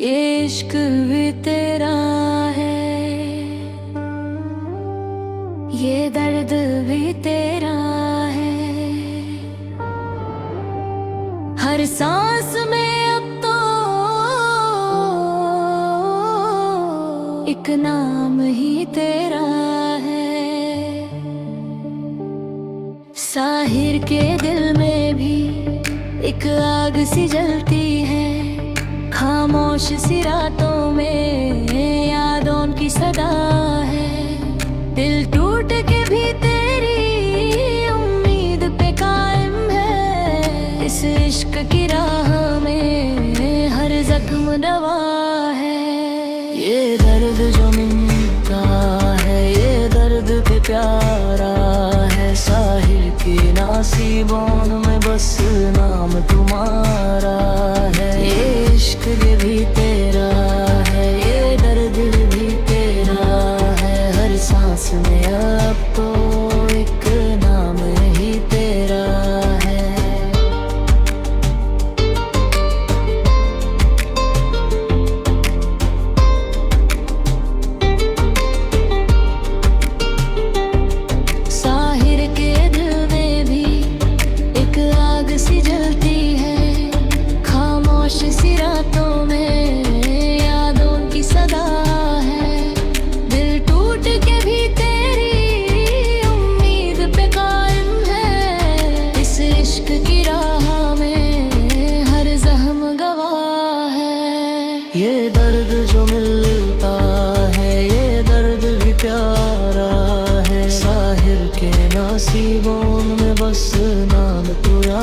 ये इश्क भी तेरा है, ये दर्द भी तेरा है। हर सांस में अब तो एक नाम ही तेरा है। साहिर के दिल में भी एक आग सी जलती है, खामोश सी रातों में यादों की सदा है। दिल टूट के भी तेरी उम्मीद पे कायम है। इस इश्क की राह में हर जख्म दवा है। ये दर्द जो मिलता है, ये दर्द पे प्यारा है। साहिर की नासीबों में बस नाम तुम्हारा है। ये इश्क भी तेरा है, ये दर्द भी तेरा है। हर सांस में अब तो एक नाम ही तेरा है। साहिर के दिल में भी एक आग सी जलती है, खामोश सी रातों में यादों की सदा है। दिल टूट के भी तेरी उम्मीद पे कायम है। इस इश्क की राह में हर जख्म गवाह है। ये दर्द जो मिलता है, ये दर्द भी प्यारा है। साहिर के नसीबों में बस नाम तुझा